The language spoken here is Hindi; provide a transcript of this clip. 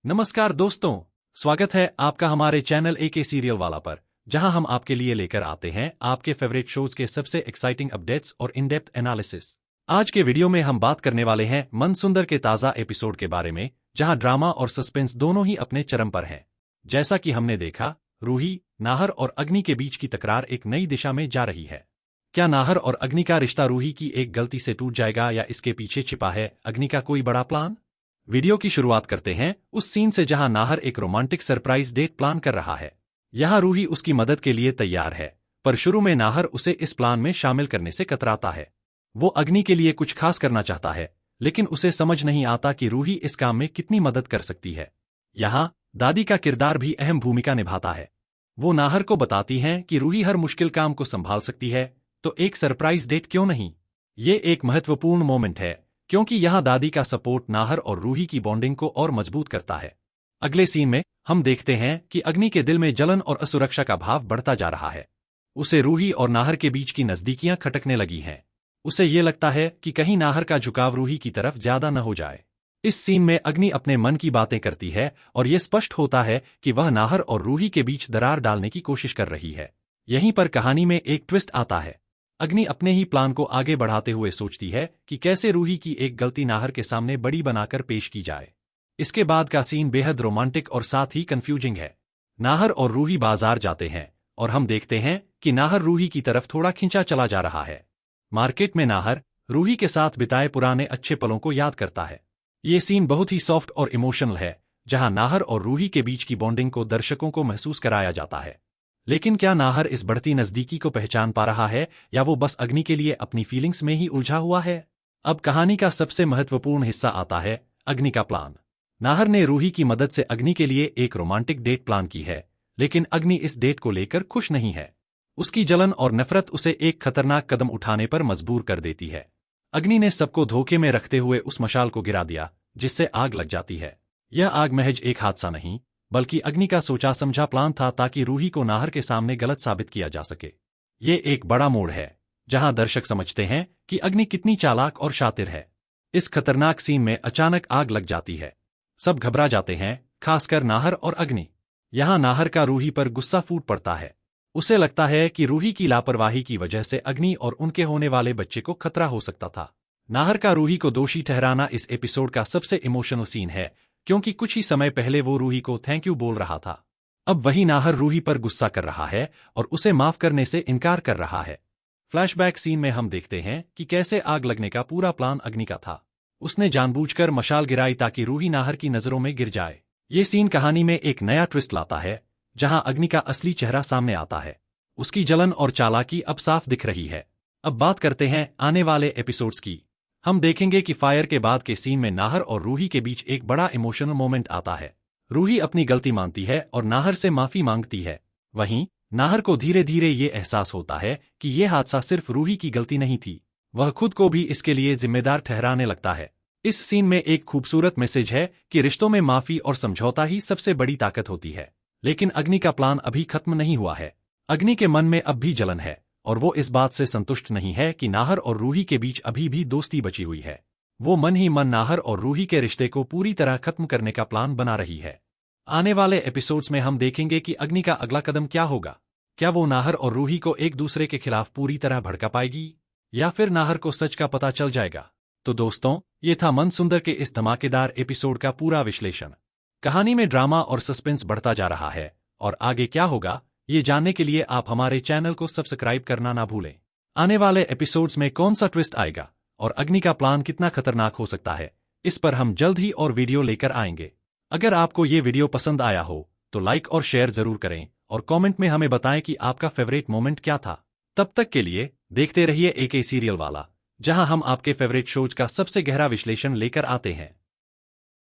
नमस्कार दोस्तों, स्वागत है आपका हमारे चैनल एके सीरियल वाला पर, जहां हम आपके लिए लेकर आते हैं आपके फेवरेट शोज के सबसे एक्साइटिंग अपडेट्स और इन डेप्थ एनालिसिस। आज के वीडियो में हम बात करने वाले हैं मनसुंदर के ताजा एपिसोड के बारे में, जहां ड्रामा और सस्पेंस दोनों ही अपने चरम पर हैं। जैसा कि हमने देखा, रूही, नाहर और अग्नि के बीच की तकरार एक नई दिशा में जा रही है। क्या नाहर और अग्नि का रिश्ता रूही की एक गलती से टूट जाएगा या इसके पीछे छिपा है अग्नि का कोई बड़ा प्लान? वीडियो की शुरुआत करते हैं उस सीन से जहां नाहर एक रोमांटिक सरप्राइज डेट प्लान कर रहा है। यहां रूही उसकी मदद के लिए तैयार है, पर शुरू में नाहर उसे इस प्लान में शामिल करने से कतराता है। वो अग्नि के लिए कुछ खास करना चाहता है, लेकिन उसे समझ नहीं आता कि रूही इस काम में कितनी मदद कर सकती है। यहां दादी का किरदार भी अहम भूमिका निभाता है। वो नाहर को बताती हैं कि रूही हर मुश्किल काम को संभाल सकती है, तो एक सरप्राइज डेट क्यों नहीं? ये एक महत्वपूर्ण मोमेंट है, क्योंकि यहां दादी का सपोर्ट नाहर और रूही की बॉन्डिंग को और मजबूत करता है। अगले सीन में हम देखते हैं कि अग्नि के दिल में जलन और असुरक्षा का भाव बढ़ता जा रहा है। उसे रूही और नाहर के बीच की नजदीकियां खटकने लगी हैं। उसे ये लगता है कि कहीं नाहर का झुकाव रूही की तरफ ज्यादा न हो जाए। इस सीन में अग्नि अपने मन की बातें करती है और यह स्पष्ट होता है कि वह नाहर और रूही के बीच दरार डालने की कोशिश कर रही है। यहीं पर कहानी में एक ट्विस्ट आता है। अग्नि अपने ही प्लान को आगे बढ़ाते हुए सोचती है कि कैसे रूही की एक गलती नाहर के सामने बड़ी बनाकर पेश की जाए। इसके बाद का सीन बेहद रोमांटिक और साथ ही कंफ्यूजिंग है। नाहर और रूही बाजार जाते हैं और हम देखते हैं कि नाहर रूही की तरफ थोड़ा खिंचा चला जा रहा है। मार्केट में नाहर रूही के साथ बिताए पुराने अच्छे पलों को याद करता है। ये सीन बहुत ही सॉफ्ट और इमोशनल है, जहां नाहर और रूही के बीच की बॉन्डिंग को दर्शकों को महसूस कराया जाता है। लेकिन क्या नाहर इस बढ़ती नजदीकी को पहचान पा रहा है या वो बस अग्नि के लिए अपनी फीलिंग्स में ही उलझा हुआ है? अब कहानी का सबसे महत्वपूर्ण हिस्सा आता है, अग्नि का प्लान। नाहर ने रूही की मदद से अग्नि के लिए एक रोमांटिक डेट प्लान की है, लेकिन अग्नि इस डेट को लेकर खुश नहीं है। उसकी जलन और नफरत उसे एक खतरनाक कदम उठाने पर मजबूर कर देती है। अग्नि ने सबको धोखे में रखते हुए उस मशाल को गिरा दिया, जिससे आग लग जाती है। यह आग महज एक हादसा नहीं, बल्कि अग्नि का सोचा समझा प्लान था, ताकि रूही को नाहर के सामने गलत साबित किया जा सके। ये एक बड़ा मोड़ है, जहां दर्शक समझते हैं कि अग्नि कितनी चालाक और शातिर है। इस खतरनाक सीन में अचानक आग लग जाती है। सब घबरा जाते हैं, खासकर नाहर और अग्नि। यहां नाहर का रूही पर गुस्सा फूट पड़ता है। उसे लगता है कि रूही की लापरवाही की वजह से अग्नि और उनके होने वाले बच्चे को खतरा हो सकता था। नाहर का रूही को दोषी ठहराना इस एपिसोड का सबसे इमोशनल सीन है, क्योंकि कुछ ही समय पहले वो रूही को थैंक यू बोल रहा था। अब वही नाहर रूही पर गुस्सा कर रहा है और उसे माफ करने से इनकार कर रहा है। फ्लैशबैक सीन में हम देखते हैं कि कैसे आग लगने का पूरा प्लान अग्नि का था। उसने जानबूझकर मशाल गिराई ताकि रूही नाहर की नजरों में गिर जाए। ये सीन कहानी में एक नया ट्विस्ट लाता है, जहां अग्नि का असली चेहरा सामने आता है। उसकी जलन और चालाकी अब साफ दिख रही है। अब बात करते हैं आने वाले एपिसोड्स की। हम देखेंगे कि फायर के बाद के सीन में नाहर और रूही के बीच एक बड़ा इमोशनल मोमेंट आता है। रूही अपनी गलती मानती है और नाहर से माफी मांगती है। वहीं नाहर को धीरे धीरे ये एहसास होता है कि ये हादसा सिर्फ रूही की गलती नहीं थी। वह खुद को भी इसके लिए जिम्मेदार ठहराने लगता है। इस सीन में एक खूबसूरत मैसेज है कि रिश्तों में माफी और समझौता ही सबसे बड़ी ताकत होती है। लेकिन अग्नि का प्लान अभी खत्म नहीं हुआ है। अग्नि के मन में अब भी जलन है और वो इस बात से संतुष्ट नहीं है कि नाहर और रूही के बीच अभी भी दोस्ती बची हुई है। वो मन ही मन नाहर और रूही के रिश्ते को पूरी तरह खत्म करने का प्लान बना रही है। आने वाले एपिसोड्स में हम देखेंगे कि अग्नि का अगला कदम क्या होगा। क्या वो नाहर और रूही को एक दूसरे के खिलाफ पूरी तरह भड़का पाएगी, या फिर नाहर को सच का पता चल जाएगा? तो दोस्तों, ये था मनसुंदर के इस धमाकेदार एपिसोड का पूरा विश्लेषण। कहानी में ड्रामा और सस्पेंस बढ़ता जा रहा है, और आगे क्या होगा ये जानने के लिए आप हमारे चैनल को सब्सक्राइब करना ना भूलें। आने वाले एपिसोड्स में कौन सा ट्विस्ट आएगा और अग्नि का प्लान कितना खतरनाक हो सकता है, इस पर हम जल्द ही और वीडियो लेकर आएंगे। अगर आपको ये वीडियो पसंद आया हो तो लाइक और शेयर जरूर करें और कमेंट में हमें बताएं कि आपका फेवरेट मोमेंट क्या था। तब तक के लिए देखते रहिए एके सीरियल वाला, जहां हम आपके फेवरेट शोज का सबसे गहरा विश्लेषण लेकर आते हैं।